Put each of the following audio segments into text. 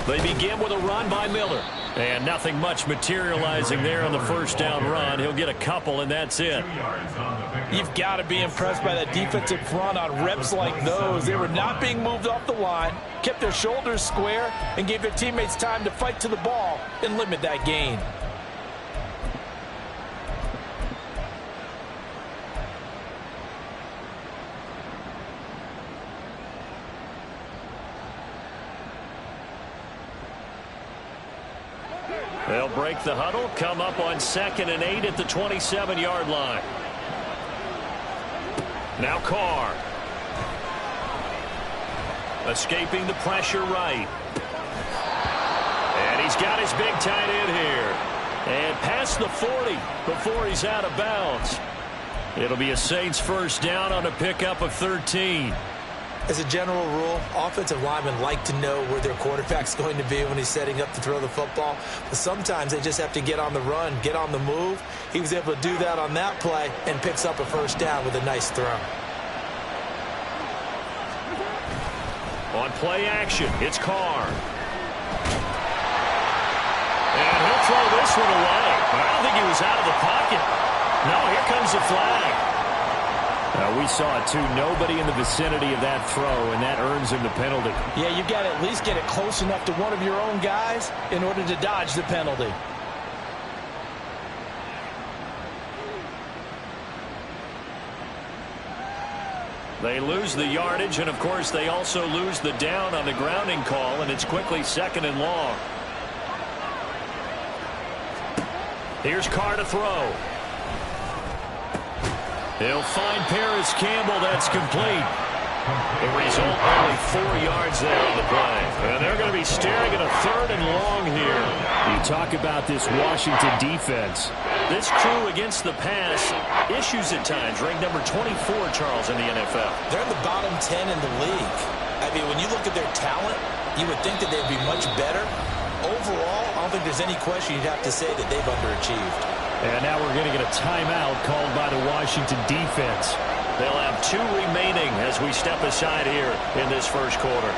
They begin with a run by Miller. And nothing much materializing there on the first down run. He'll get a couple, and that's it. You've got to be impressed by that defensive front on reps like those. They were not being moved off the line, kept their shoulders square, and gave their teammates time to fight to the ball and limit that gain. They'll break the huddle, come up on 2nd and 8 at the 27-yard line. Now Carr. Escaping the pressure right. And he's got his big tight end here. And past the 40 before he's out of bounds. It'll be a Saints first down on a pickup of 13. As a general rule, offensive linemen like to know where their quarterback's going to be when he's setting up to throw the football. But sometimes they just have to get on the run, get on the move. He was able to do that on that play and picks up a first down with a nice throw. On play action, it's Carr. And he'll throw this one away. I don't think he was out of the pocket. No, here comes the flag. We saw it, too. Nobody in the vicinity of that throw, and that earns him the penalty. Yeah, you've got to at least get it close enough to one of your own guys in order to dodge the penalty. They lose the yardage, and, of course, they also lose the down on the grounding call, and it's quickly 2nd and long. Here's Carr to throw. He'll find Paris Campbell. That's complete. The result, only 4 yards there on the play. And they're going to be staring at a 3rd and long here. You talk about this Washington defense. This crew against the pass, issues at times. Ranked number 24, Charles, in the NFL. They're in the bottom 10 in the league. I mean, when you look at their talent, you would think that they'd be much better. Overall, I don't think there's any question you'd have to say that they've underachieved. And now we're going to get a timeout called by the Washington defense. They'll have 2 remaining as we step aside here in this first quarter.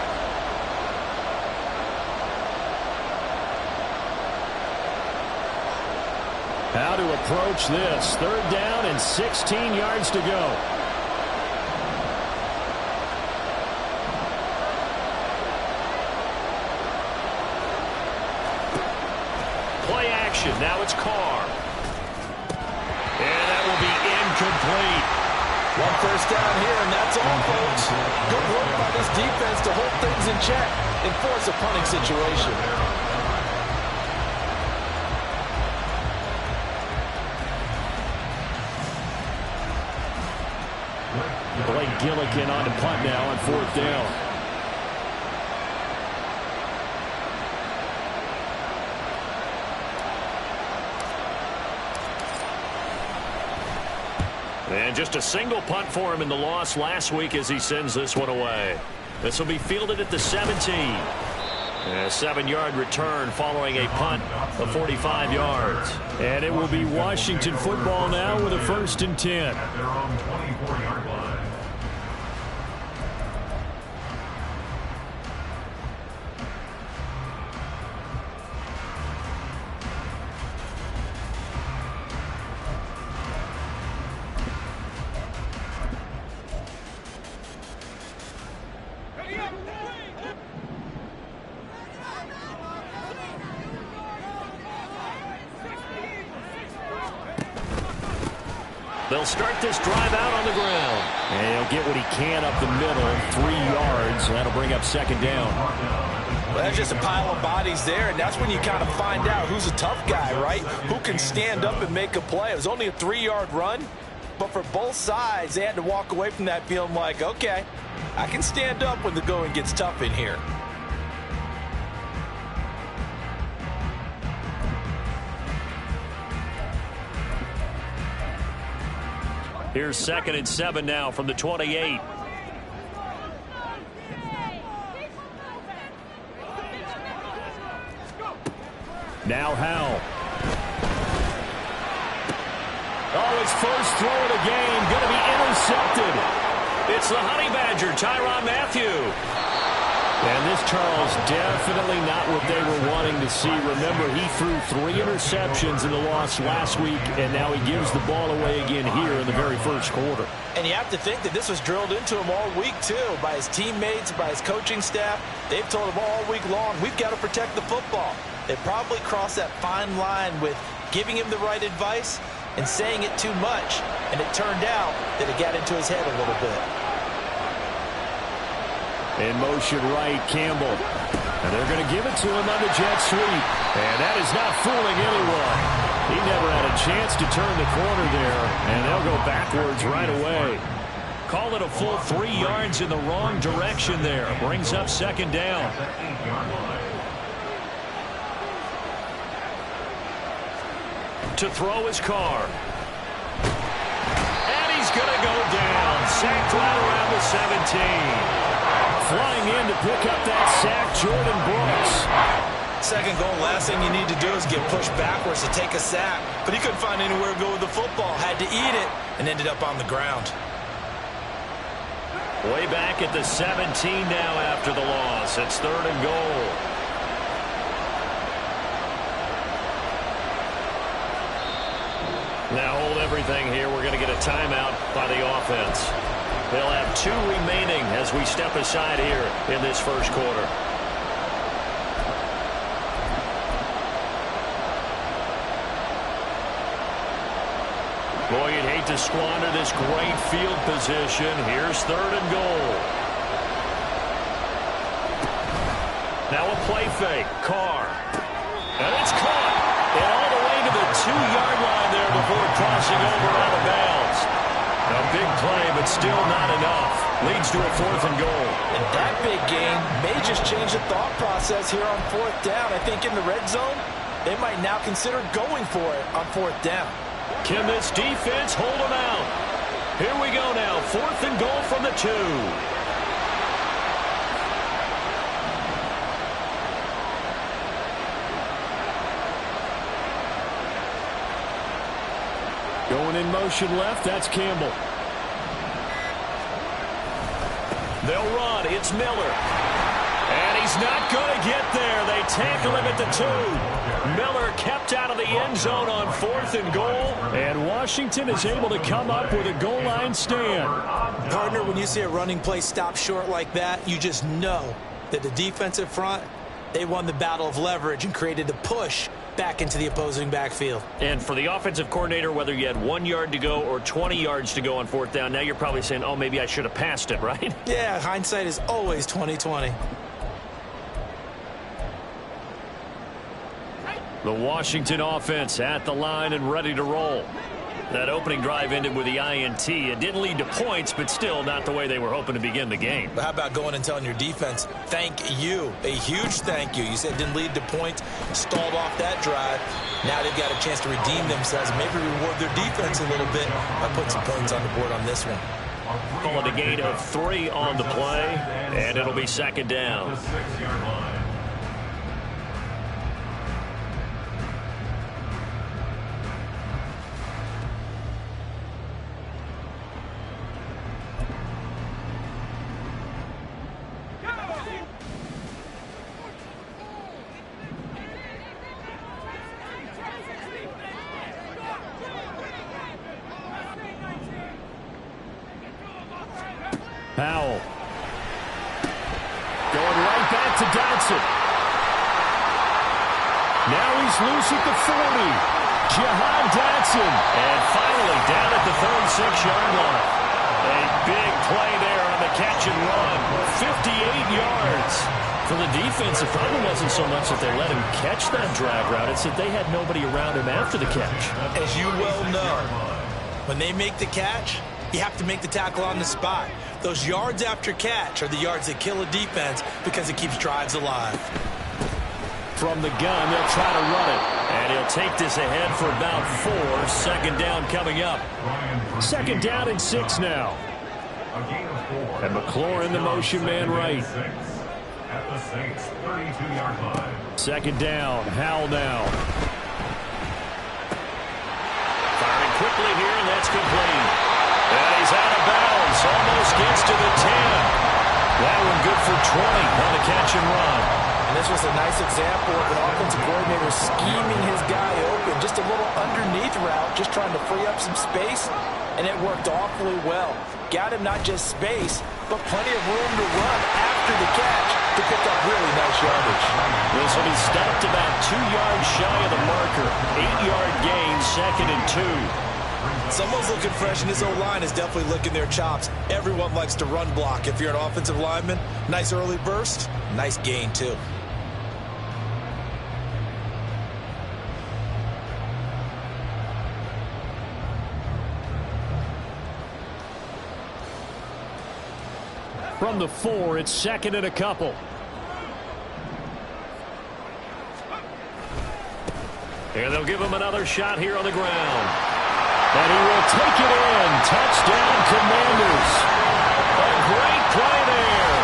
How to approach this. 3rd down and 16 yards to go. Play action. Now it's Carr. And that will be incomplete. 1 first down here, and that's all, folks. Good work by this defense to hold things in check and force a punting situation. Blake Gillikin on the punt now on 4th down. And just a single punt for him in the loss last week as he sends this one away. This will be fielded at the 17. A 7-yard return following a punt of 45 yards. And it will be Washington football now with a 1st and 10. They'll start this drive out on the ground. And he'll get what he can up the middle, 3 yards. That'll bring up 2nd down. Well, that's just a pile of bodies there, and that's when you kind of find out who's a tough guy, right? Who can stand up and make a play. It was only a 3-yard run, but for both sides, they had to walk away from that feeling like, okay, I can stand up when the going gets tough in here. Here's 2nd and 7 now from the 28. Now Howell. Oh, his first throw of the game going to be intercepted. It's the Honey Badger, Tyrann Mathieu. And this, Charles, definitely not what they were wanting to see. Remember, he threw 3 interceptions in the loss last week, and now he gives the ball away again here in the very first quarter. And you have to think that this was drilled into him all week, too, by his teammates, by his coaching staff. They've told him all week long, we've got to protect the football. They probably crossed that fine line with giving him the right advice and saying it too much. And it turned out that it got into his head a little bit. In motion right, Campbell. And they're going to give it to him on the jet sweep. And that is not fooling anyone. He never had a chance to turn the corner there. And they'll go backwards right away. Call it a full 3 yards in the wrong direction there. Brings up second down. To throw his car. And he's going to go down. Sacked right around the 17. Flying in to pick up that sack, Jordan Brooks. Second goal, last thing you need to do is get pushed backwards to take a sack. But he couldn't find anywhere to go with the football. Had to eat it and ended up on the ground. Way back at the 17 now after the loss. It's 3rd and goal. Now hold everything here. We're going to get a timeout by the offense. They'll have 2 remaining as we step aside here in this first quarter. Boy, you'd hate to squander this great field position. Here's 3rd and goal. Now a play fake. Carr. And it's caught. And all the way to the 2-yard line there before crossing over out of bounds. A big play, but still not enough. Leads to a 4th and goal. And that big gain may just change the thought process here on 4th down. I think in the red zone, they might now consider going for it on 4th down. Can this defense hold them out? Here we go now. 4th and goal from the 2. Going in motion left, that's Campbell. They'll run. It's Miller. And he's not going to get there. They tackle him at the 2. Miller kept out of the end zone on 4th and goal. And Washington is able to come up with a goal line stand. Partner, when you see a running play stop short like that, you just know that the defensive front, they won the battle of leverage and created a push back into the opposing backfield. And for the offensive coordinator, whether you had 1 yard to go or 20 yards to go on 4th down, now you're probably saying, oh, maybe I should have passed it, right? Yeah, hindsight is always 20/20. The Washington offense at the line and ready to roll. That opening drive ended with the INT. It didn't lead to points, but still not the way they were hoping to begin the game. But how about going and telling your defense, thank you, a huge thank you. You said it didn't lead to points, stalled off that drive. Now they've got a chance to redeem themselves, maybe reward their defense a little bit by putting some points on the board on this one. Call it a gain of 3 on the play, and it'll be second down. Powell. Going right back to Dodson. Now he's loose at the 40. Jahan Dodson. And finally down at the 36-yard line. A big play there on the catch and run. 58 yards. For the defense, the problem wasn't so much that they let him catch that drag route. It's that they had nobody around him after the catch. As you well know, when they make the catch, you have to make the tackle on the spot. Those yards after catch are the yards that kill a defense because it keeps drives alive. From the gun, they'll try to run it. And he'll take this ahead for about 4. Second down coming up. Second down and 6 now. And McLaurin, the motion man right. Second down, Howell now. Firing quickly here, and that's complete. And he's out of bounds. Almost gets to the 10. That one good for 20 on a catch and run. And this was a nice example of an offensive coordinator scheming his guy open. Just a little underneath route, just trying to free up some space, and it worked awfully well. Got him not just space, but plenty of room to run after the catch to pick up really nice yardage. This will be stopped about 2 yards shy of the marker. 8-yard gain, 2nd and 2. Someone's looking fresh, and his O-line is definitely licking their chops. Everyone likes to run block. If you're an offensive lineman, nice early burst, nice gain too. From the 4, it's 2nd and a couple. And they'll give him another shot here on the ground. And he will take it in. Touchdown, Commanders. A great play there.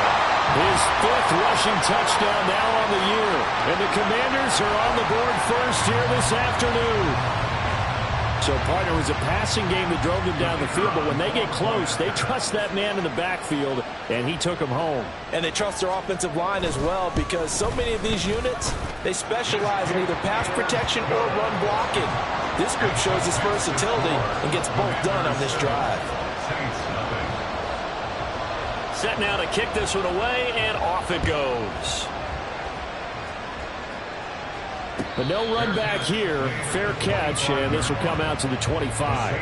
His 5th rushing touchdown now on the year. And the Commanders are on the board first here this afternoon. So, partner, it was a passing game that drove them down the field, but when they get close, they trust that man in the backfield, and he took them home. And they trust their offensive line as well, because so many of these units, they specialize in either pass protection or run blocking. This group shows its versatility and gets both done on this drive. Set now to kick this one away, and off it goes. But no run back here. Fair catch, and this will come out to the 25.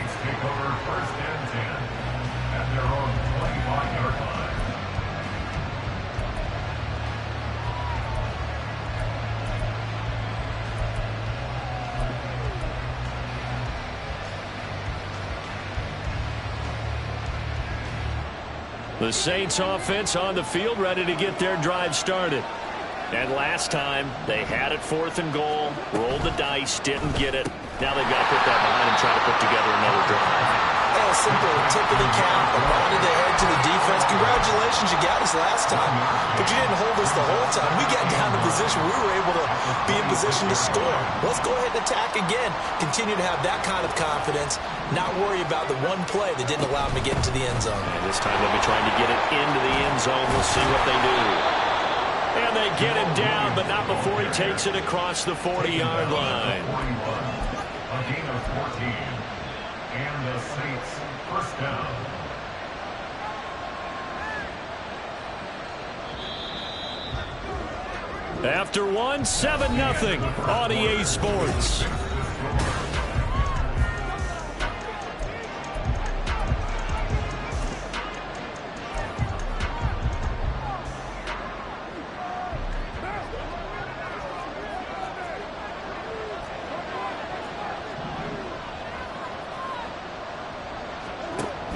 The Saints offense on the field, ready to get their drive started. And last time, they had it 4th and goal, rolled the dice, didn't get it. Now they've got to put that behind and try to put together another drive. A simple tip of the cap, a nod of the head to the defense. Congratulations, you got us last time, but you didn't hold us the whole time. We got down to position. We were able to be in position to score. Let's go ahead and attack again. Continue to have that kind of confidence, not worry about the one play that didn't allow them to get into the end zone. And this time they'll be trying to get it into the end zone. We'll see what they do. And they get him down, but not before he takes it across the 40-yard line. A gain of 14. And the Saints first down. After one, 7-0 on EA Sports.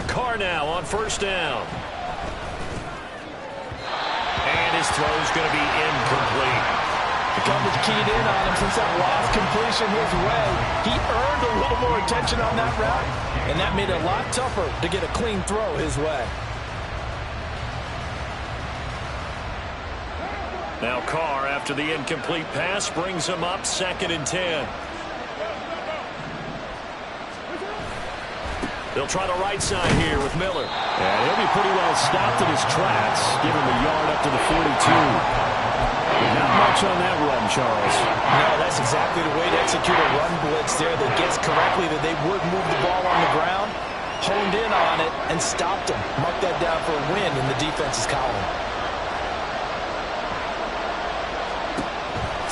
Carr now on first down. And his throw's going to be incomplete. The coverage keyed in on him since that last completion his way. He earned a little more attention on that route, and that made it a lot tougher to get a clean throw his way. Now Carr, after the incomplete pass, brings him up 2nd and 10. They'll try the right side here with Miller. And he'll be pretty well stopped in his tracks. Give him a yard up to the 42. Not much on that run, Charles. No, that's exactly the way to execute a run blitz there that gets correctly that they would move the ball on the ground, honed in on it, and stopped them. Mark that down for a win in the defense's column.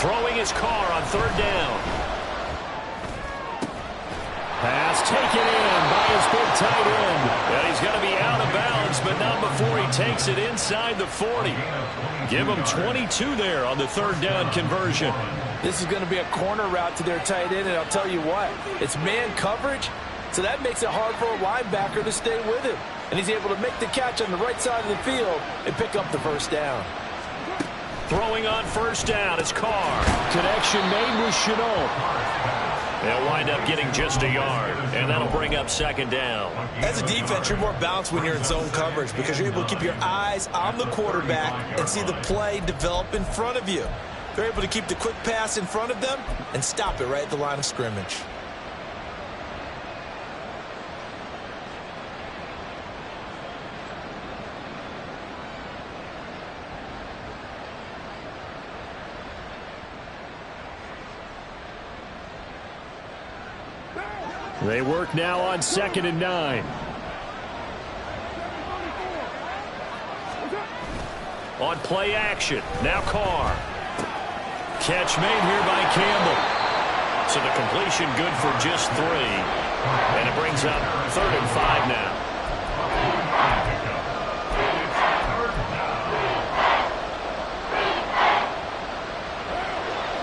Throwing his Carr on 3rd down. Pass taken in by his big tight end. And he's going to be out of bounds, but not before he takes it inside the 40. Give him 22 there on the 3rd down conversion. This is going to be a corner route to their tight end, and I'll tell you what, it's man coverage, so that makes it hard for a linebacker to stay with him. And he's able to make the catch on the right side of the field and pick up the first down. Throwing on first down, it's Carr. Connection made with Chenault. They'll wind up getting just a yard, and that'll bring up 2nd down. As a defense, you're more balanced when you're in zone coverage because you're able to keep your eyes on the quarterback and see the play develop in front of you. They're able to keep the quick pass in front of them and stop it right at the line of scrimmage. They work now on 2nd and 9. On play action, now Carr. Catch made here by Campbell. So the completion good for just 3. And it brings up 3rd and 5 now.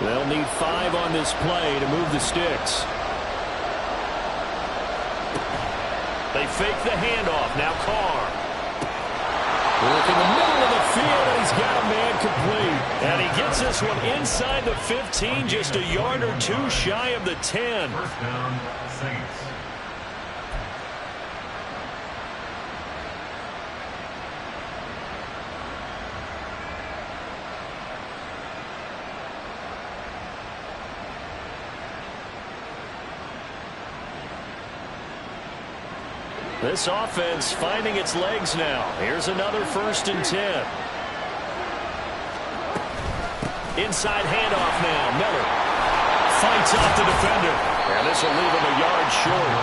They'll need 5 on this play to move the sticks. They fake the handoff. Now Carr. Work in the middle of the field, and he's got a man complete. And he gets this one inside the 15, just a yard or 2 shy of the 10. First down, Saints. This offense finding its legs now. Here's another 1st and 10. Inside handoff now. Miller fights off the defender. And this will leave him a yard short.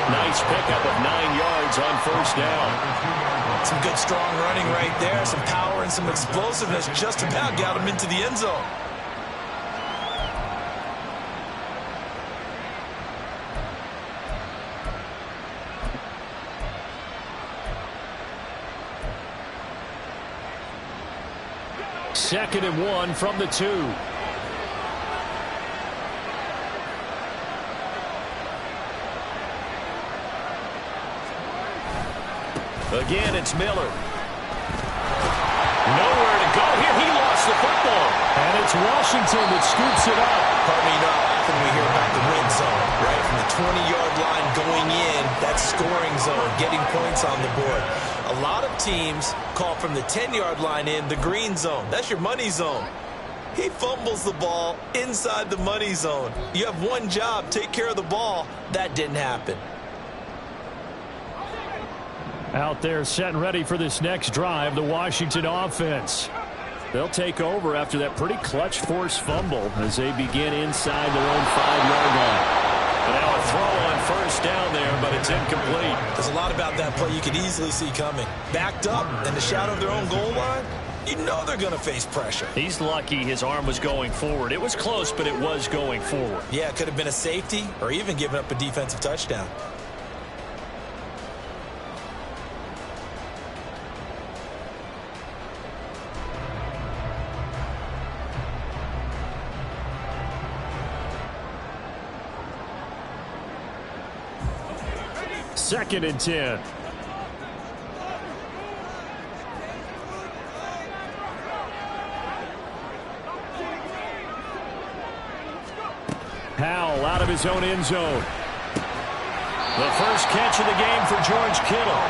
Nice pickup of 9 yards on 1st down. Some good strong running right there. Some power and some explosiveness. Just about got him into the end zone. Second and 1 from the 2. Again, it's Miller. Nowhere to go here. He lost the football. And it's Washington that scoops it up. Pardon me, you know how often we hear about the red zone, right? From the 20-yard line going in, that scoring zone, getting points on the board. A lot of teams call from the 10-yard line in the green zone. That's your money zone. He fumbles the ball inside the money zone. You have one job, take care of the ball. That didn't happen. Out there set and ready for this next drive, the Washington offense. They'll take over after that pretty clutch forced fumble as they begin inside their own 5-yard line. And now a throw on 1st down there, but it's incomplete. There's a lot about that play you could easily see coming. Backed up in the shadow of their own goal line, you know they're going to face pressure. He's lucky his arm was going forward. It was close, but it was going forward. Yeah, it could have been a safety or even given up a defensive touchdown. Second and 10. Howell out of his own end zone. The first catch of the game for George Kittle.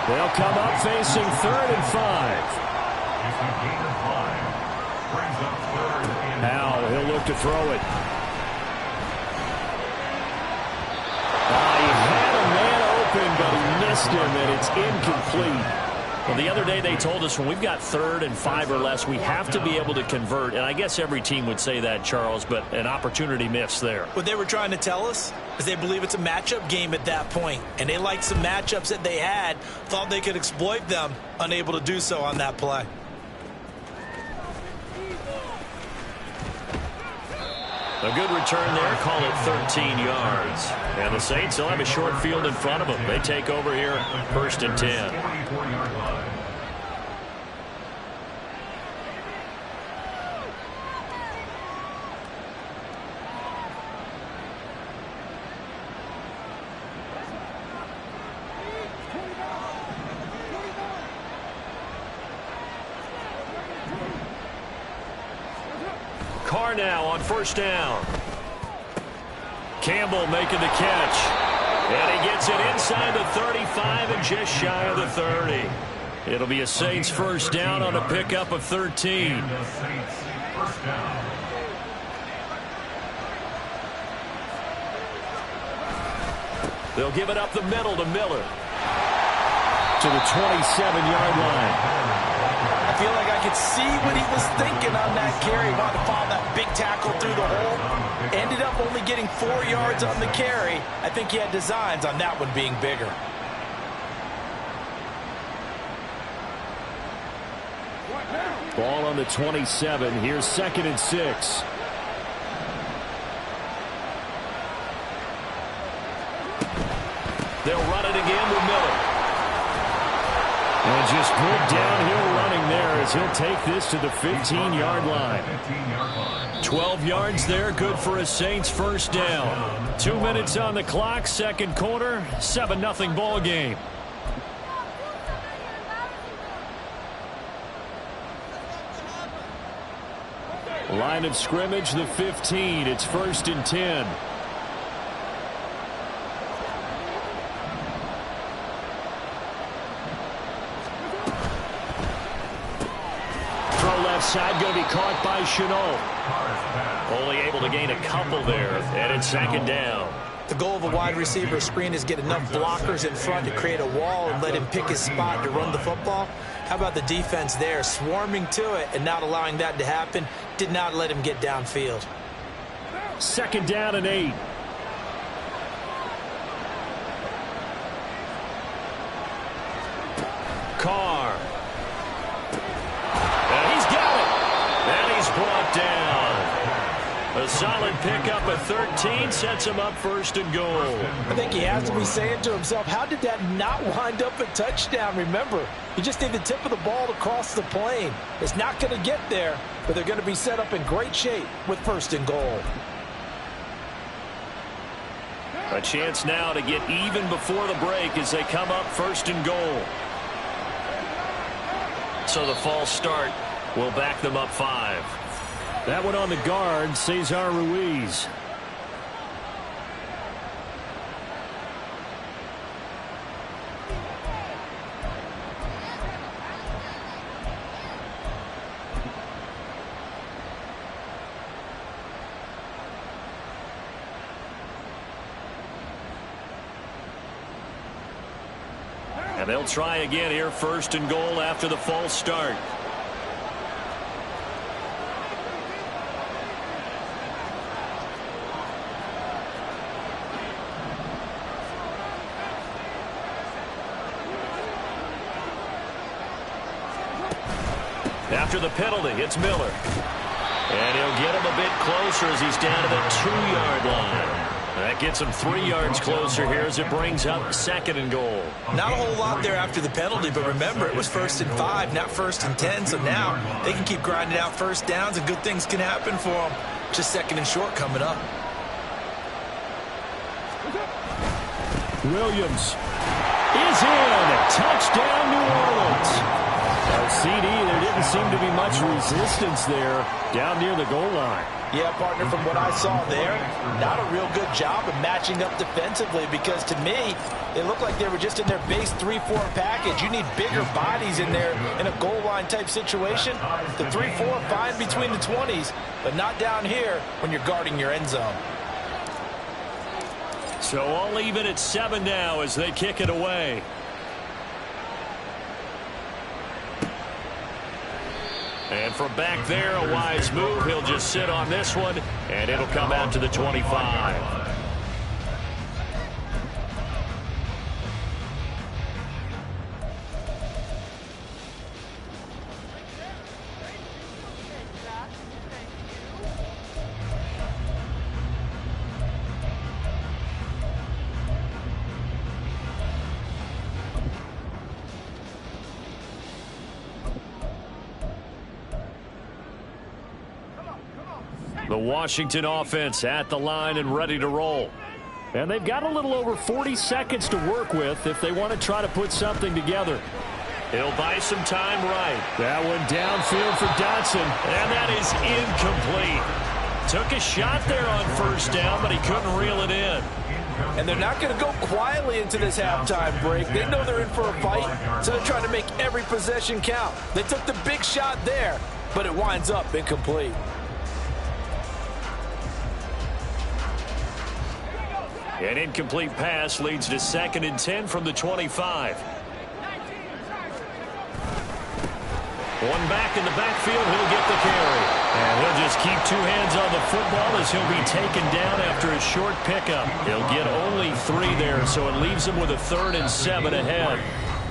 They'll come up facing 3rd and 5. Howell, he'll look to throw it. He had a man open, but he missed him, and it's incomplete. Well, the other day they told us when we've got 3rd and 5 or less, we have to be able to convert. And I guess every team would say that, Charles, but an opportunity missed there. What they were trying to tell us is they believe it's a matchup game at that point. And they liked some matchups that they had, thought they could exploit them, unable to do so on that play. A good return there, call it 13 yards. And the Saints will have a short field in front of them. They take over here, 1st and 10. Carr now on 1st down. Campbell making the catch. And he gets it inside the 35 and just shy of the 30. It'll be a Saints 1st down on a pickup of 13. They'll give it up the middle to Miller. To the 27-yard line. I feel like I could see what he was thinking on that carry. He wanted to follow that big tackle through the hole. Ended up only getting 4 yards on the carry. I think he had designs on that one being bigger. Ball on the 27. Here's 2nd and 6. They'll run it again with Miller. And just good downhill running there as he'll take this to the 15-yard line. 12 yards there, good for a Saints first down. 2 minutes on the clock, second quarter, 7-0 ball game. Line of scrimmage, the 15. It's 1st and 10. Side going to be caught by Chenault. Only able to gain a couple there, and it's 2nd down. The goal of a wide receiver screen is get enough blockers in front to create a wall and let him pick his spot to run the football. How about the defense there, swarming to it and not allowing that to happen? Did not let him get downfield. 2nd down and 8. Carr. Brought down. A solid pickup at 13 sets him up 1st and goal. I think he has to be saying to himself, how did that not wind up a touchdown? Remember, you just need the tip of the ball to cross the plane. It's not going to get there, but they're going to be set up in great shape with 1st and goal. A chance now to get even before the break as they come up 1st and goal. So the false start will back them up 5. That one on the guard, Cesar Ruiz. And they'll try again here, 1st and goal after the false start. After the penalty, it's Miller. And he'll get him a bit closer as he's down to the 2-yard line. That gets him 3 yards closer here as it brings up 2nd and goal. Not a whole lot there after the penalty, but remember, it was 1st and 5, not 1st and 10. So now they can keep grinding out first downs and good things can happen for them. Just 2nd and short coming up. Williams is in. Touchdown, New Orleans. CD, there didn't seem to be much resistance there down near the goal line. Yeah, partner, from what I saw there, not a real good job of matching up defensively because to me, they looked like they were just in their base 3-4 package. You need bigger bodies in there in a goal line type situation. The 3-4 fine between the 20s, but not down here when you're guarding your end zone. So all even at 7 now as they kick it away. And from back there, a wise move. He'll just sit on this one, and it'll come out to the 25. The Washington offense at the line and ready to roll. And they've got a little over 40 seconds to work with if they want to try to put something together. He'll buy some time right. That one downfield for Dotson. And that is incomplete. Took a shot there on 1st down, but he couldn't reel it in. And they're not going to go quietly into this halftime break. They know they're in for a fight, so they're trying to make every possession count. They took the big shot there, but it winds up incomplete. An incomplete pass leads to 2nd and 10 from the 25. One back in the backfield. He'll get the carry. And he'll just keep two hands on the football as he'll be taken down after a short pickup. He'll get only 3 there, so it leaves him with a 3rd and 7 ahead.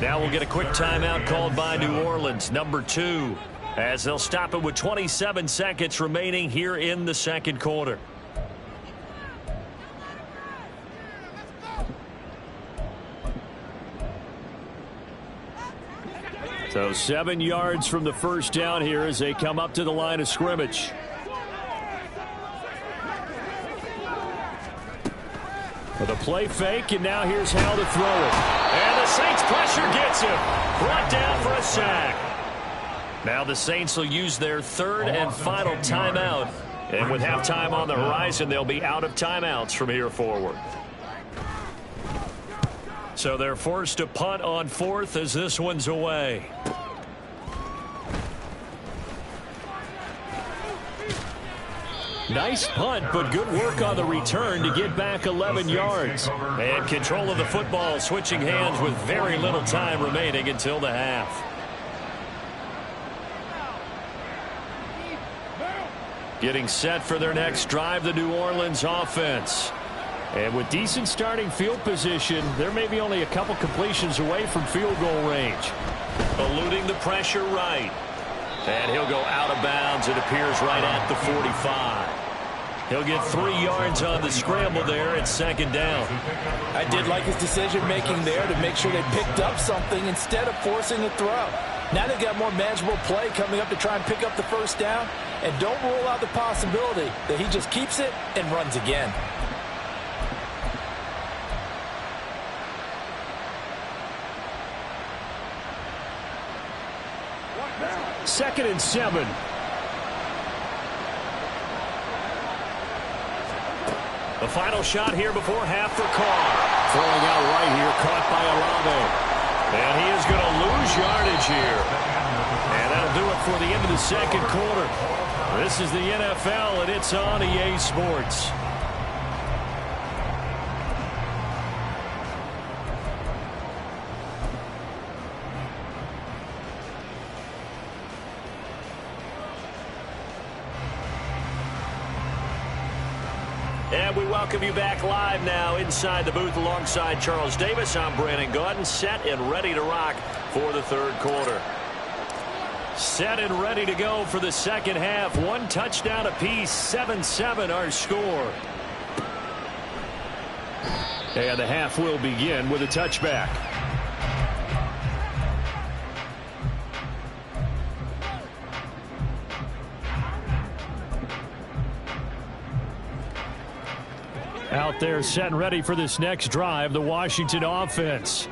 Now we'll get a quick timeout called by New Orleans, number 2, as they'll stop it with 27 seconds remaining here in the second quarter. So 7 yards from the first down here as they come up to the line of scrimmage. With a play fake, and now here's how to throw it. And the Saints pressure gets him. Brought down for a sack. Now the Saints will use their 3rd and final timeout. And with halftime on the horizon, they'll be out of timeouts from here forward. So they're forced to punt on 4th as this one's away. Nice punt, but good work on the return to get back 11 yards. And control of the football, switching hands with very little time remaining until the half. Getting set for their next drive, the New Orleans offense. And with decent starting field position, there may be only a couple completions away from field goal range. Eluding the pressure right. And he'll go out of bounds. It appears right at the 45. He'll get 3 yards on the scramble there at 2nd down. I did like his decision-making there to make sure they picked up something instead of forcing a throw. Now they've got more manageable play coming up to try and pick up the first down. And don't rule out the possibility that he just keeps it and runs again. 2nd and 7. The final shot here before half for Carr. Throwing out right here, caught by Olave. And he is going to lose yardage here. And that'll do it for the end of the second quarter. This is the NFL, and it's on EA Sports. And we welcome you back live now inside the booth alongside Charles Davis. I'm Brandon Gaudin, set and ready to rock for the third quarter. Set and ready to go for the second half. 1 touchdown apiece, 7-7 our score. And the half will begin with a touchback. Out there set and ready for this next drive, the Washington offense.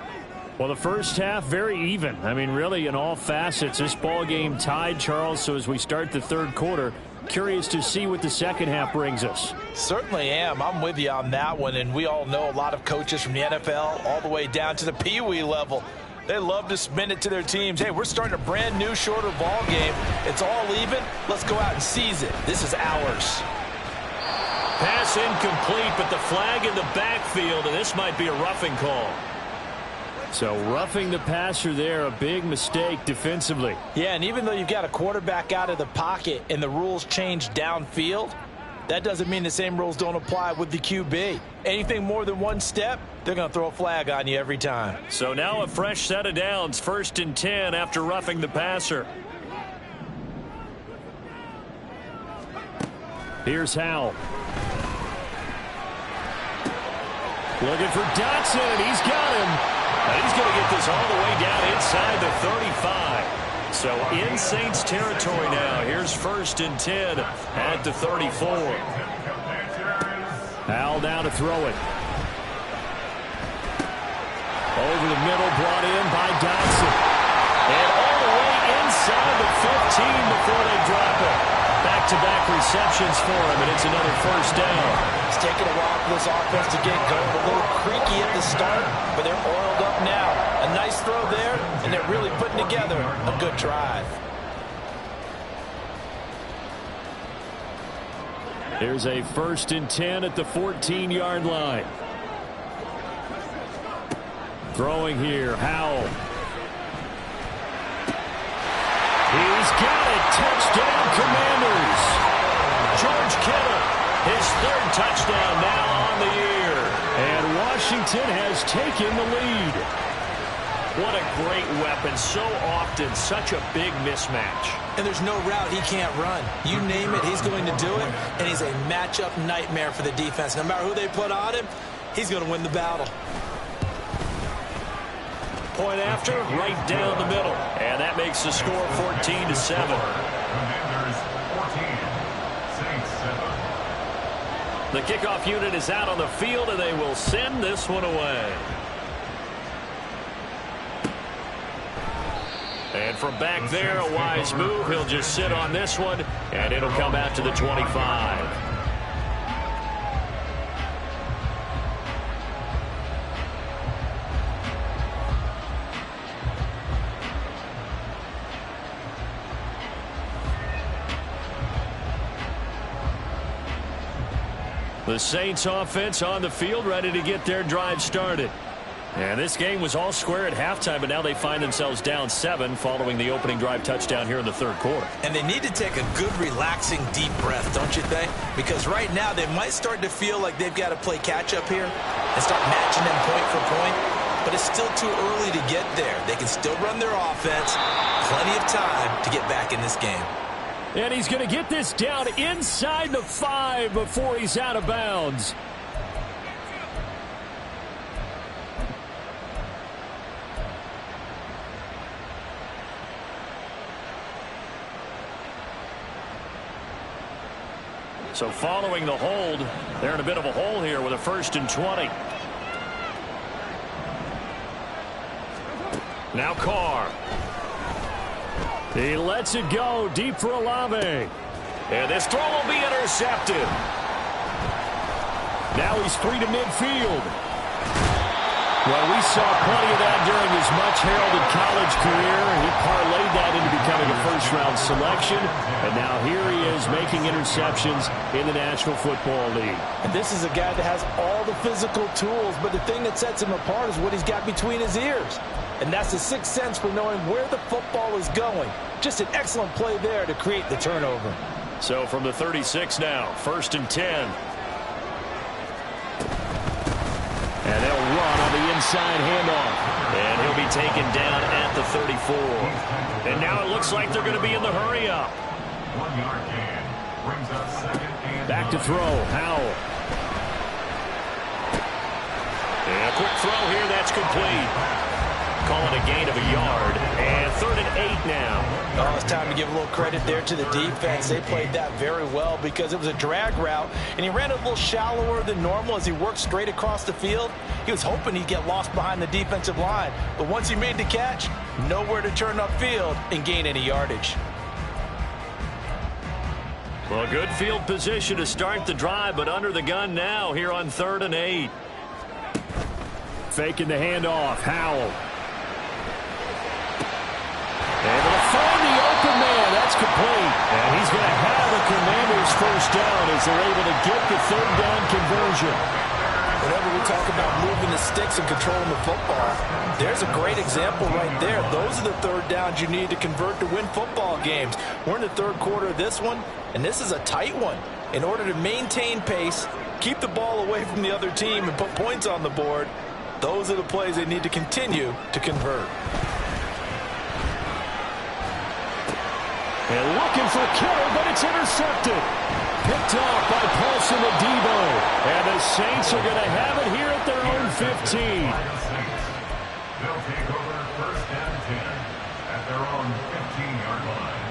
Well, the first half, very even. I mean, really, in all facets, this ball game tied, Charles. So as we start the third quarter, curious to see what the second half brings us. Certainly am. I'm with you on that one. And we all know a lot of coaches from the NFL all the way down to the Pee Wee level. They love to spin it to their teams. Hey, we're starting a brand new, shorter ball game. It's all even. Let's go out and seize it. This is ours. Pass incomplete, but the flag in the backfield, and this might be a roughing call. So roughing the passer there, a big mistake defensively. Yeah, and even though you've got a quarterback out of the pocket and the rules change downfield, that doesn't mean the same rules don't apply with the QB. Anything more than one step, they're going to throw a flag on you every time. So now a fresh set of downs, 1st and 10 after roughing the passer. Here's Howell. Looking for Dotson, and he's got him. And he's going to get this all the way down inside the 35. So in Saints territory now. Here's 1st and 10 at the 34. Howell down to throw it. Over the middle, brought in by Dotson. And all the way inside the 15 before they drop it. Back-to-back receptions for him, and it's another 1st down. It's taking a while for this offense to get going. A little creaky at the start, but they're oiled up now. A nice throw there, and they're really putting together a good drive. Here's a 1st and 10 at the 14-yard line. Throwing here, Howell. He Commanders. George Kittle, his third touchdown now on the year. And Washington has taken the lead. What a great weapon. So often, such a big mismatch. And there's no route he can't run. You name it, he's going to do it. And he's a matchup nightmare for the defense. No matter who they put on him, he's going to win the battle. Point after, right down the middle. And that makes the score 14-7. Commanders 14, Saints 7. The kickoff unit is out on the field, and they will send this one away. And from back there, a wise move. He'll just sit on this one, and it'll come out to the 25. The Saints offense on the field, ready to get their drive started. And this game was all square at halftime, but now they find themselves down 7 following the opening drive touchdown here in the third quarter. And they need to take a good, relaxing, deep breath, don't you think? Because right now they might start to feel like they've got to play catch-up here and start matching them point for point. But it's still too early to get there. They can still run their offense. Plenty of time to get back in this game. And he's going to get this down inside the 5 before he's out of bounds. So following the hold, they're in a bit of a hole here with a 1st and 20. Now Carr. He lets it go deep for Olave. And this throw will be intercepted. Now he's free to midfield. Well, we saw plenty of that during his much-heralded college career. He parlayed that into becoming a first-round selection. And now here he is making interceptions in the National Football League. And this is a guy that has all the physical tools, but the thing that sets him apart is what he's got between his ears. And that's the sixth sense for knowing where the football is going. Just an excellent play there to create the turnover. So from the 36 now, 1st and 10. And they'll run on the inside handoff. And he'll be taken down at the 34. And now it looks like they're going to be in the hurry-up. 1 yard gain. Brings up 2nd and Back to throw. Howell. And a quick throw here. That's complete. Call it a gain of a yard. And 3rd and 8 now. Oh, it's time to give a little credit there to the defense. They played that very well because it was a drag route, and he ran a little shallower than normal as he worked straight across the field. He was hoping he'd get lost behind the defensive line, but once he made the catch, nowhere to turn upfield and gain any yardage. Well, good field position to start the drive, but under the gun now here on 3rd and 8. Faking the handoff. Howell. Able to find the open man. That's complete. And he's going to have the Commanders' first down as they're able to get the 3rd down conversion. Whenever we talk about moving the sticks and controlling the football, there's a great example right there. Those are the 3rd downs you need to convert to win football games. We're in the 3rd quarter of this one, and this is a tight one. In order to maintain pace, keep the ball away from the other team, and put points on the board, those are the plays they need to continue to convert. And looking for Kittle, but it's intercepted. Picked off by Paulson Adebo. And the Saints are going to have it here at their own 15. they'll take over 1st and 10 at their own 15-yard line.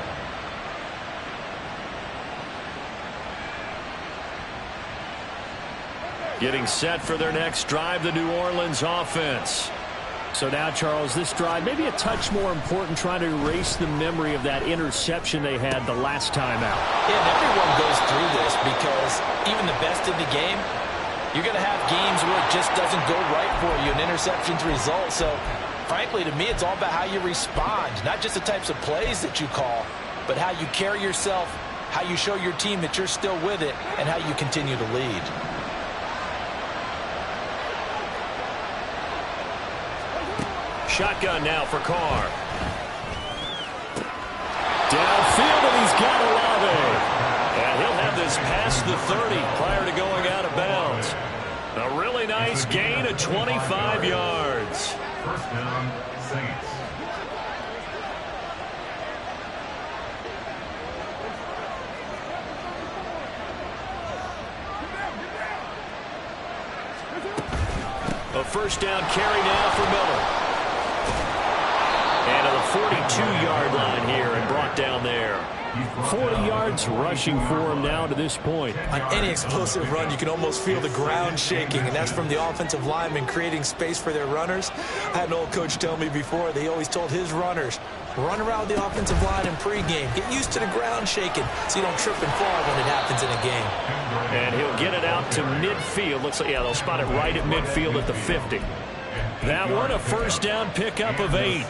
Getting set for their next drive, the New Orleans offense. So now, Charles, this drive maybe a touch more important, trying to erase the memory of that interception they had the last time out. Yeah, and everyone goes through this because even the best in the game, you're going to have games where it just doesn't go right for you, and interceptions result. So, frankly, to me, it's all about how you respond, not just the types of plays that you call, but how you carry yourself, how you show your team that you're still with it, and how you continue to lead. Shotgun now for Carr. Downfield, and he's got Olave. nice gain of 25 yards. First down, Saints. A first down carry now for Miller. And to the 42-yard line here and brought down there. 40 yards rushing for him now to this point. On any explosive run, you can almost feel the ground shaking, and that's from the offensive linemen creating space for their runners. I had an old coach tell me before, they always told his runners, run around the offensive line in pregame. Get used to the ground shaking so you don't trip and fall when it happens in a game. And he'll get it out to midfield. Looks like, yeah, they'll spot it right at midfield at the 50. That one, a first down pickup of 8.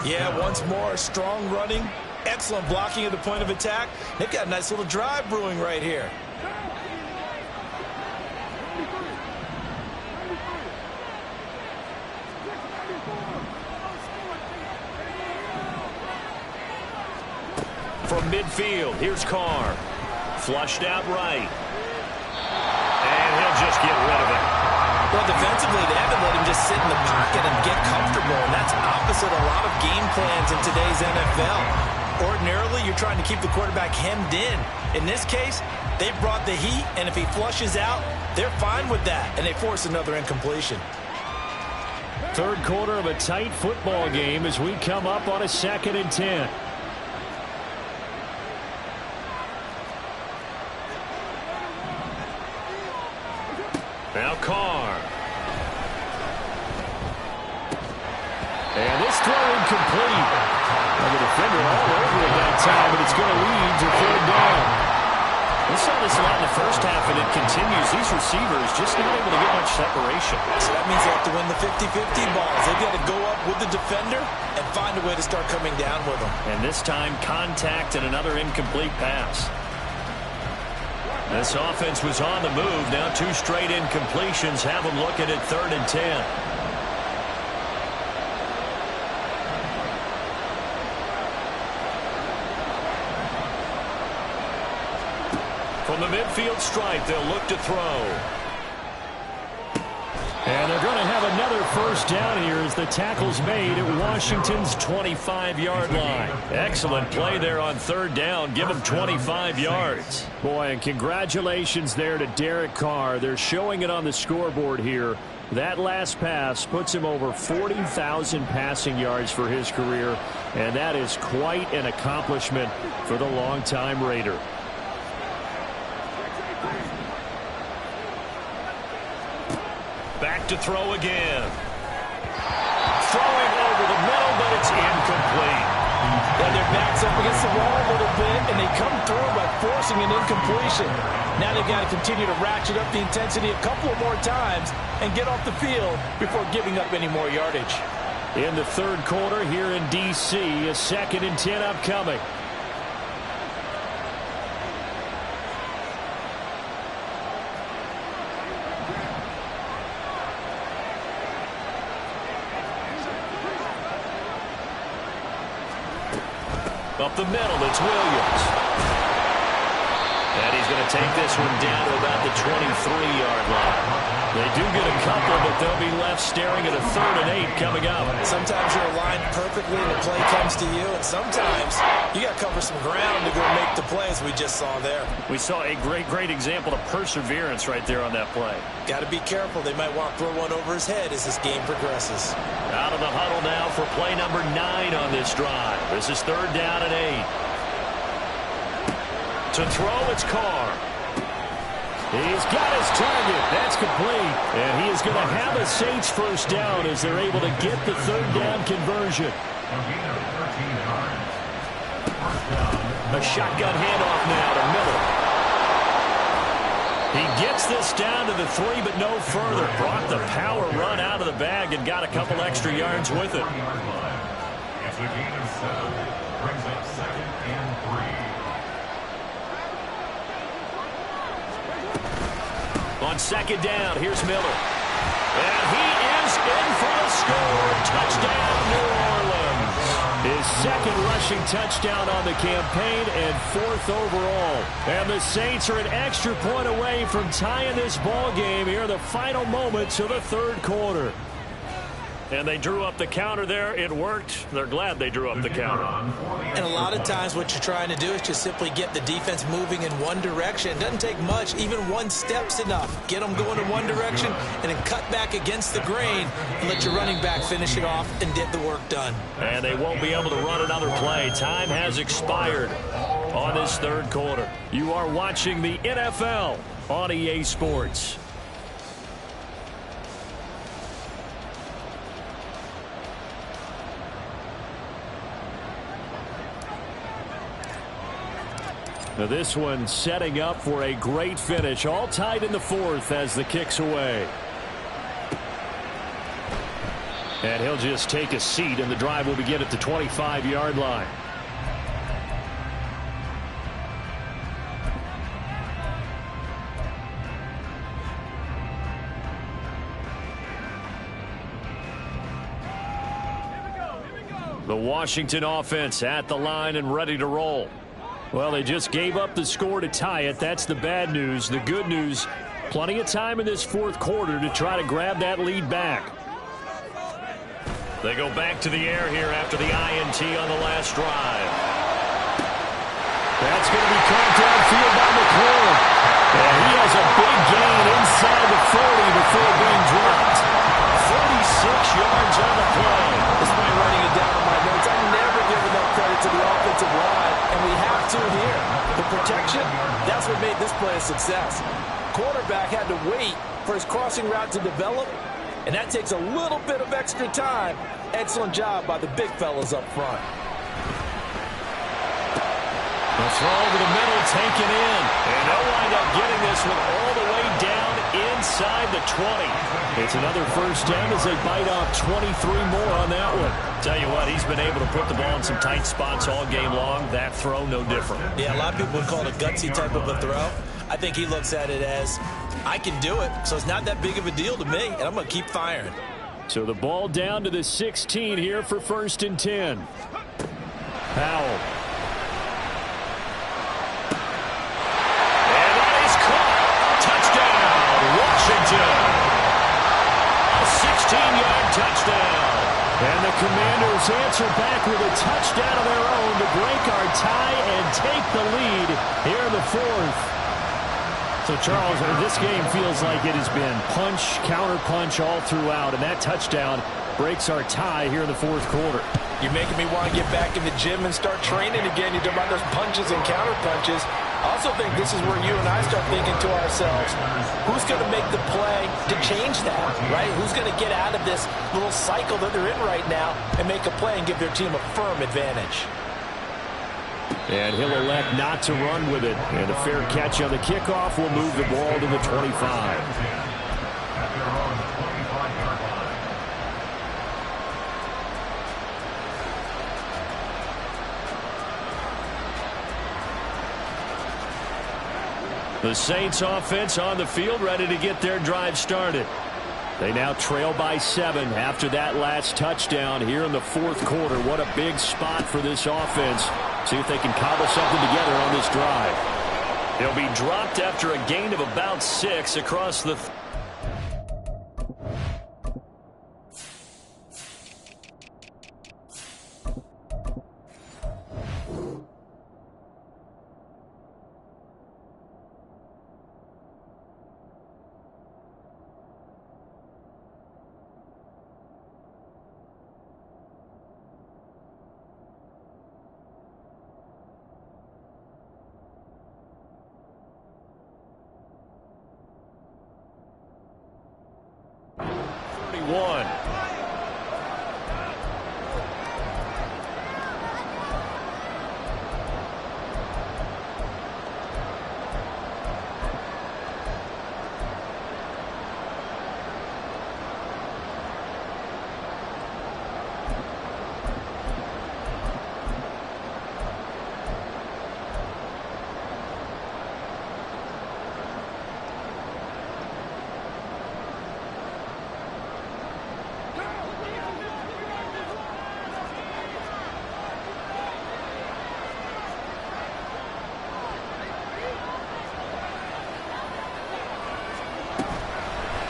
Yeah, once more, strong running, excellent blocking at the point of attack. They've got a nice little drive brewing right here. From midfield, here's Carr. Flushed out right. And he'll just get rid of it. Well, defensively, they haven't let him just sit in the pocket and get comfortable, and that's opposite a lot of game plans in today's NFL. Ordinarily, you're trying to keep the quarterback hemmed in. In this case, they brought the heat, and if he flushes out, they're fine with that, and they force another incompletion. Third quarter of a tight football game as we come up on a 2nd and 10. Now Carr. And this throw incomplete. And the defender all over it that time, but it's going to lead to 3rd down. We saw this a lot in the first half, and it continues. These receivers just not able to get much separation. So that means they have to win the 50-50 balls. They've got to go up with the defender and find a way to start coming down with them. And this time, contact and another incomplete pass. This offense was on the move. Now 2 straight incompletions have them looking at 3rd and 10. From the midfield stripe, they'll look to throw. And they're going to have another first down here as the tackle's made at Washington's 25-yard line. Excellent play there on 3rd down. Give them 25 yards. Boy, and congratulations there to Derek Carr. They're showing it on the scoreboard here. That last pass puts him over 40,000 passing yards for his career, and that is quite an accomplishment for the longtime Raider. Back to throw again. Throwing over the middle, but it's incomplete. Yeah, their back's up against the wall a little bit, and they come through by forcing an incompletion. Now they've got to continue to ratchet up the intensity a couple of more times and get off the field before giving up any more yardage. In the 3rd quarter here in D.C., a 2nd and 10 upcoming. Up the middle, it's Williams. And he's going to take this one down to about the 23-yard line. They do get a couple, but they'll be left staring at a 3rd and 8 coming up. Sometimes you're aligned perfectly and the play comes to you, and sometimes you got to cover some ground to go make the plays we just saw there. We saw a great example of perseverance right there on that play. Got to be careful. They might want to throw one over his head as this game progresses. Out of the huddle now for play number 9 on this drive. This is 3rd down and 8. To throw, it's Carr. He's got his target. That's complete. And he is going to have a Saints first down as they're able to get the 3rd down conversion. A shotgun handoff now to Miller. He gets this down to the 3, but no further. Brought the power run out of the bag and got a couple extra yards with it. It's a gain of 7. Brings up 2nd and 3. On 2nd down, here's Miller. And he is in for the score. Touchdown, New Orleans. His second rushing touchdown on the campaign and 4th overall. And the Saints are an extra point away from tying this ball game here in the final moments of the 3rd quarter. And they drew up the counter there. It worked. They're glad they drew up the counter. And a lot of times what you're trying to do is just simply get the defense moving in one direction. It doesn't take much. Even one step's enough. Get them going in one direction and then cut back against the grain and let your running back finish it off and get the work done. And they won't be able to run another play. Time has expired on this 3rd quarter. You are watching the NFL on EA Sports. Now this one setting up for a great finish. All tied in the 4th as the kick's away. And he'll just take a seat, and the drive will begin at the 25-yard line. The Washington offense at the line and ready to roll. Well, they just gave up the score to tie it. That's the bad news. The good news, plenty of time in this 4th quarter to try to grab that lead back. They go back to the air here after the INT on the last drive. That's going to be caught downfield by McLaurin. And he has a big gain inside the 40 before being dropped. 46 yards on the play. Despite writing it down on my notes, I never give enough credit to the offensive line, and we have to here. The protection, that's what made this play a success. Quarterback had to wait for his crossing route to develop, and that takes a little bit of extra time. Excellent job by the big fellas up front. The throw over the middle, taken in. And they'll wind up getting this one all the way down inside the 20. It's another first down as they bite off 23 more on that one. Tell you what, he's been able to put the ball in some tight spots all game long. That throw, no different. Yeah, a lot of people would call it a gutsy type of a throw. I think he looks at it as, I can do it, so it's not that big of a deal to me, and I'm going to keep firing. So the ball down to the 16 here for 1st and 10. Powell. And that is caught. Touchdown, Washington. A 16-yard touchdown. And the Commanders answer back with a touchdown of their own to break our tie and take the lead here in the 4th. So, Charles, this game feels like it has been punch, counter-punch all throughout, and that touchdown breaks our tie here in the 4th quarter. You're making me want to get back in the gym and start training again. You're talking about those punches and counter-punches. I also think this is where you and I start thinking to ourselves, who's going to make the play to change that, right? Who's going to get out of this little cycle that they're in right now and make a play and give their team a firm advantage? And he'll elect not to run with it. And a fair catch on the kickoff will move the ball to the 25. The Saints offense on the field ready to get their drive started. They now trail by 7 after that last touchdown here in the 4th quarter. What a big spot for this offense. See if they can cobble something together on this drive. He'll be dropped after a gain of about 6 across the...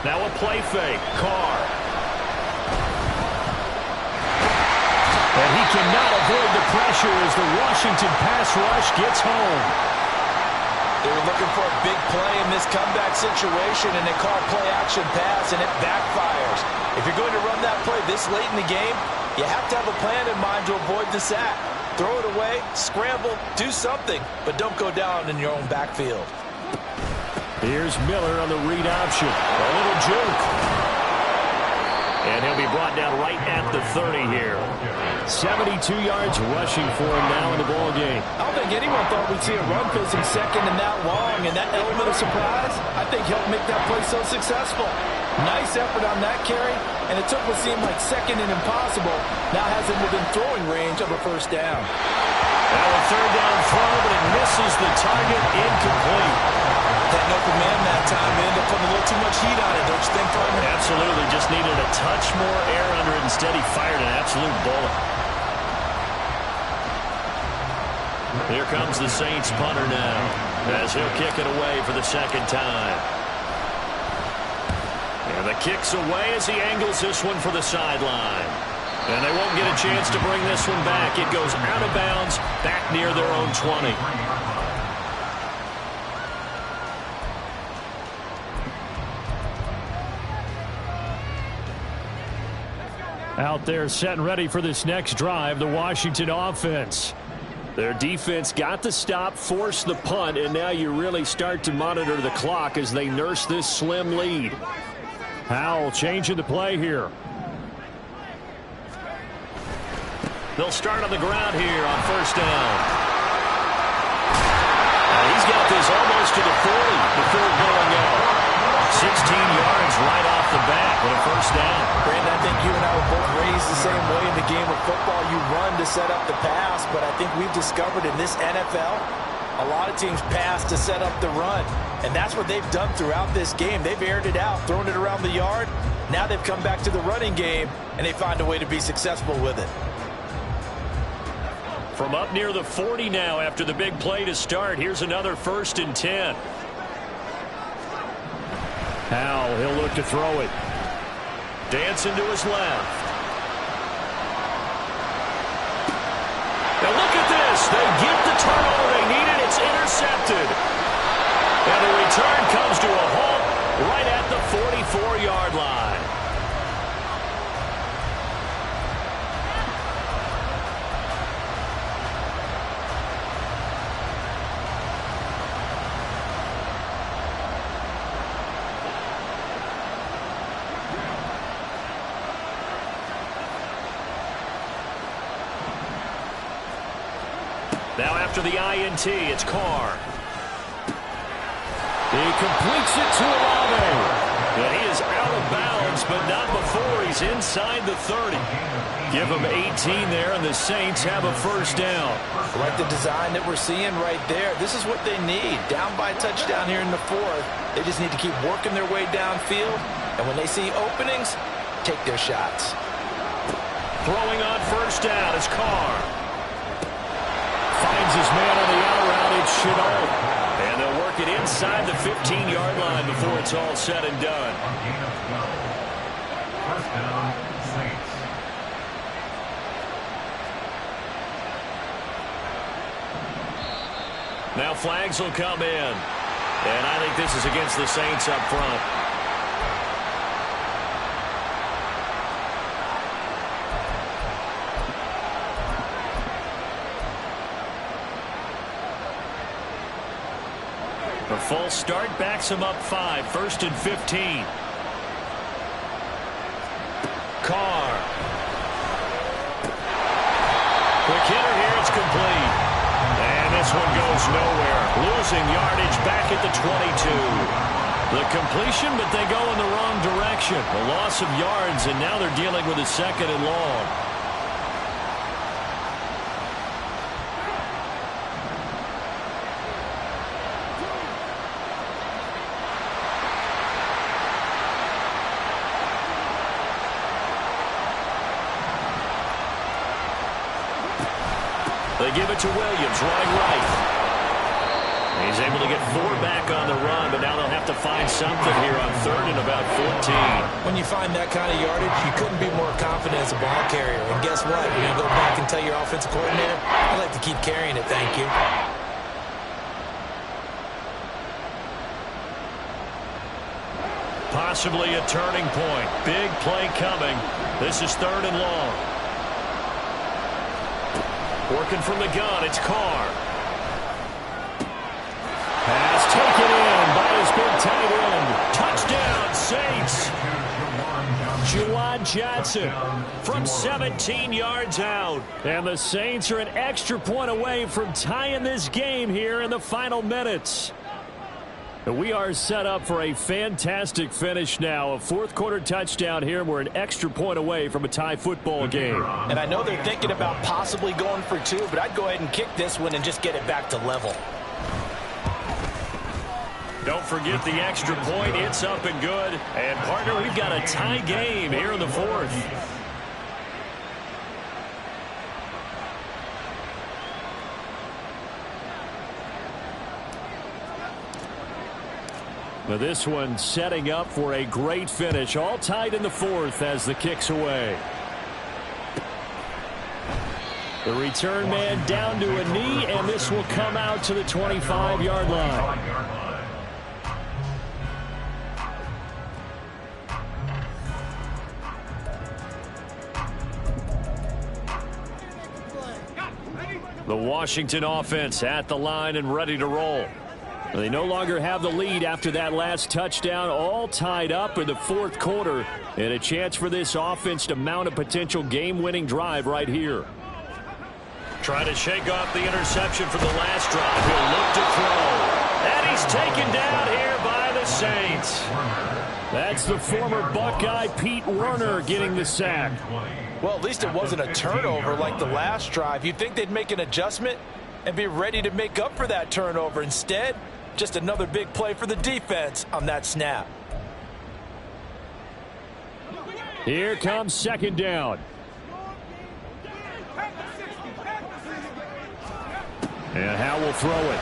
Now a play fake. Carr. And he cannot avoid the pressure as the Washington pass rush gets home. They were looking for a big play in this comeback situation, and they call play-action pass, and it backfires. If you're going to run that play this late in the game, you have to have a plan in mind to avoid the sack. Throw it away, scramble, do something, but don't go down in your own backfield. Here's Miller on the read option. A little juke. And he'll be brought down right at the 30 here. 72 yards rushing for him now in the ball game. I don't think anyone thought we'd see a run facing second and that long, and that element of surprise, I think, helped make that play so successful. Nice effort on that carry, and it took what seemed like second and impossible. Now has him within throwing range of a first down. Now a third down throw, but it misses the target. Incomplete. That open man that time ended up putting a little too much heat on it, don't you think, partner? Absolutely. Just needed a touch more air under it. Instead, he fired an absolute bullet. Here comes the Saints punter now, as he'll kick it away for the second time. And the kick's away as he angles this one for the sideline. And they won't get a chance to bring this one back. It goes out of bounds, back near their own 20. Out there set and ready for this next drive, the Washington offense. Their defense got the stop, forced the punt, and now you really start to monitor the clock as they nurse this slim lead. Howell changing the play here. They'll start on the ground here on first down. He's got this almost to the 40 before going out. 16 yards right off the bat with a first down. Brandon, I think you and I were both raised the same way in the game of football. You run to set up the pass, but I think we've discovered in this NFL, a lot of teams pass to set up the run. And that's what they've done throughout this game. They've aired it out, thrown it around the yard. Now they've come back to the running game, and they find a way to be successful with it. From up near the 40 now after the big play to start, here's another 1st and 10. Howell, he'll look to throw it. Dancing to his left. Now look at this. They get the turnover they needed. It's intercepted. And the return comes to a halt right at the 44-yard line. Now after the INT, it's Carr. He completes it to Olave. And he is out of bounds, but not before he's inside the 30. Give him 18 there, and the Saints have a first down. I like the design that we're seeing right there. This is what they need. Down by a touchdown here in the 4th. They just need to keep working their way downfield. And when they see openings, take their shots. Throwing on first down is Carr. Finds his man on the out route. It's Chenault. And they'll work it inside the 15-yard line before it's all said and done. First down, Saints. Now flags will come in. And I think this is against the Saints up front. A false start backs him up 5. 1st and 15. Carr. Quick hitter here. It's complete. And this one goes nowhere. Losing yardage back at the 22. The completion, but they go in the wrong direction. A loss of yards, and now they're dealing with a 2nd and long. They give it to Williams, running right. He's able to get 4 back on the run, but now they'll have to find something here on 3rd and about 14. When you find that kind of yardage, you couldn't be more confident as a ball carrier. And guess what? You're going to go back and tell your offensive coordinator, I'd like to keep carrying it, thank you. Possibly a turning point. Big play coming. This is 3rd and long. Working from the gun, it's Carr. Pass taken in by his big tight end. Touchdown, Saints. Juwan Johnson from 17 yards out. And the Saints are an extra point away from tying this game here in the final minutes. We are set up for a fantastic finish now. A 4th quarter touchdown here. We're an extra point away from a tie football game. And I know they're thinking about possibly going for 2, but I'd go ahead and kick this one and just get it back to level. Don't forget the extra point. It's up and good. And, partner, we've got a tie game here in the 4th. But this one setting up for a great finish. All tied in the 4th as the kick's away. The return man down to a knee, and this will come out to the 25-yard line. The Washington offense at the line and ready to roll. They no longer have the lead after that last touchdown, all tied up in the 4th quarter, and a chance for this offense to mount a potential game-winning drive right here. Trying to shake off the interception from the last drive. He'll look to throw. And he's taken down here by the Saints. That's the former Buckeye Pete Werner getting the sack. Well, at least it wasn't a turnover like the last drive. You'd think they'd make an adjustment and be ready to make up for that turnover. Instead, just another big play for the defense on that snap. Here comes 2nd down. And Howe will throw it.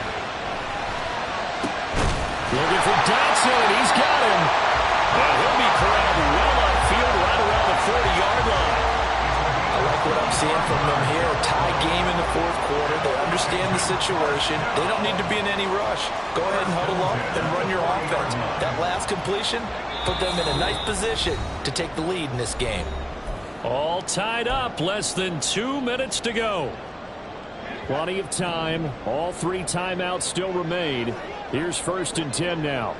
Looking for Dotson. He's got him. And he'll be corralled well upfield right around the 40-yard line. I like what I'm seeing from them here. A tie game in the 4th quarter. They understand the situation. They don't need to be in any rush. Go ahead and huddle up and run your offense. That last completion put them in a nice position to take the lead in this game. All tied up. Less than 2 minutes to go. Plenty of time. All 3 timeouts still remain. Here's 1st and 10 now.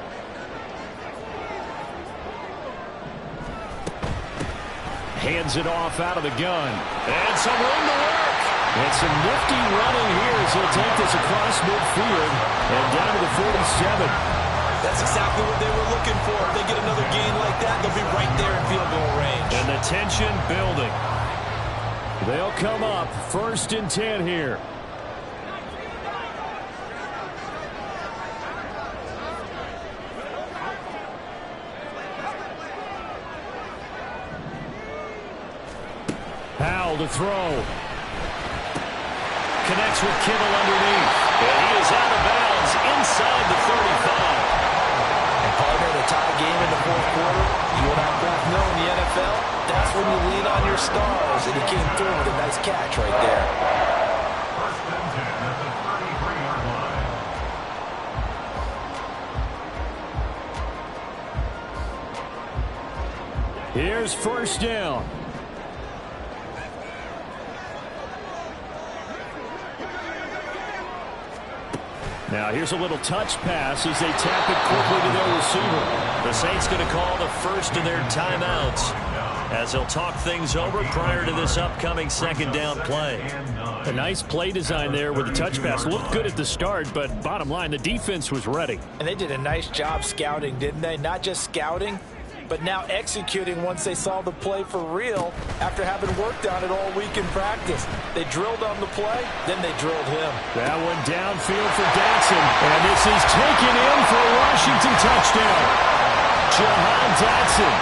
Hands it off out of the gun. And some room to work. And some nifty running here as he'll take this across midfield and down to the 47. That's exactly what they were looking for. If they get another gain like that, they'll be right there in field goal range. And the tension building. They'll come up 1st and 10 here. Powell to throw. Connects with Kittle underneath. And he is out of bounds inside the 35. And partner, the tie game in the 4th quarter, you and I both know in the NFL, that's when you lean on your stars. And he came through with a nice catch right there. 1st and 10 at the 33-yard line. Here's 1st down. Now here's a little touch pass as they tap it quickly to their receiver. The Saints going to call the first of their timeouts as they'll talk things over prior to this upcoming 2nd down play. A nice play design there with the touch pass. Looked good at the start, but bottom line, the defense was ready. And they did a nice job scouting, didn't they? Not just scouting, but now executing once they saw the play for real after having worked on it all week in practice. They drilled on the play, then they drilled him. That one downfield for Dotson. And this is taken in for a Washington touchdown. Jahan Dotson.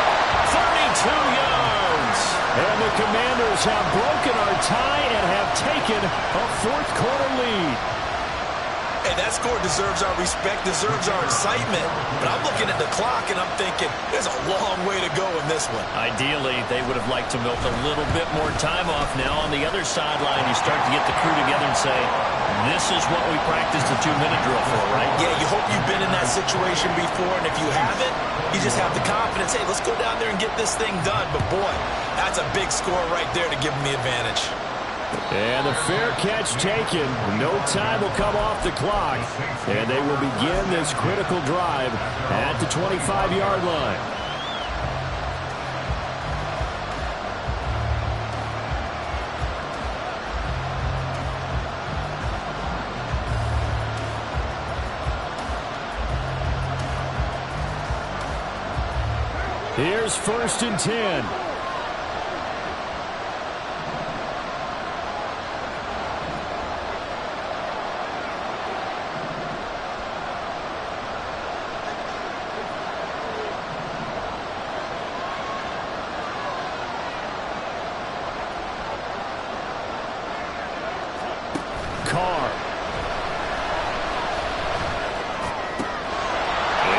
32 yards. And the Commanders have broken our tie and have taken a 4th quarter lead. Hey, that score deserves our respect, deserves our excitement. But I'm looking at the clock, and I'm thinking there's a long way to go in this one. Ideally, they would have liked to milk a little bit more time off. Now, on the other sideline, you start to get the crew together and say, this is what we practiced the 2-minute drill for, right? Yeah, you hope you've been in that situation before, and if you haven't, you just have the confidence, hey, let's go down there and get this thing done. But, boy, that's a big score right there to give them the advantage. And the fair catch taken. No time will come off the clock. And they will begin this critical drive at the 25-yard line. Here's 1st and 10. Carr.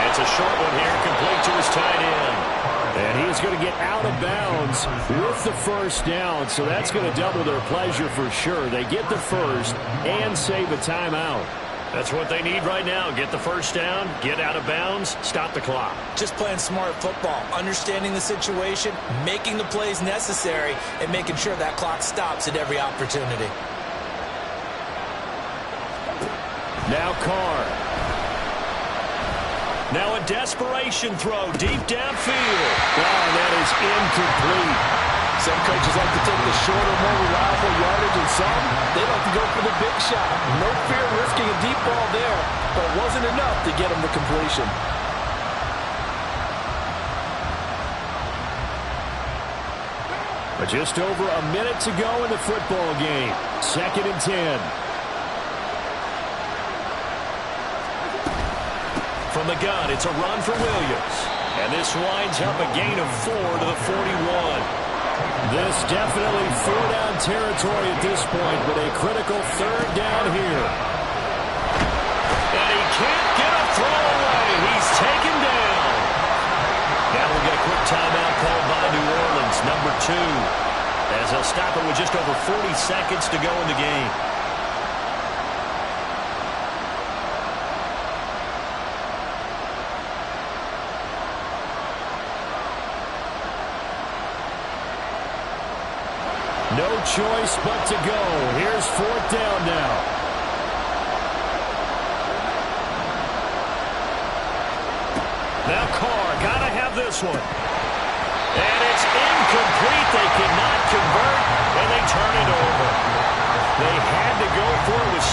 It's a short one here, complete to his tight end. And he's going to get out of bounds with the first down, so that's going to double their pleasure for sure. They get the first and save a timeout. That's what they need right now. Get the first down, get out of bounds, stop the clock. Just playing smart football, understanding the situation, making the plays necessary, and making sure that clock stops at every opportunity. Now Carr. Now a desperation throw deep downfield. Oh, that is incomplete. Some coaches like to take the shorter, more reliable yardage, and some, they like to go for the big shot. No fear risking a deep ball there, but it wasn't enough to get him the completion. But just over a minute to go in the football game. 2nd and 10. From the gun, it's a run for Williams. And this winds up a gain of 4 to the 41. This definitely 4-down territory at this point, but a critical 3rd down here. And he can't get a throw away. He's taken down. Now we'll get a quick timeout called by New Orleans, number 2. As they'll stop it with just over 40 seconds to go in the game. No choice but to go. Here's 4th down now. Now Carr, gotta have this one. And it's incomplete. They cannot convert, and they turn it over. They had to go for it with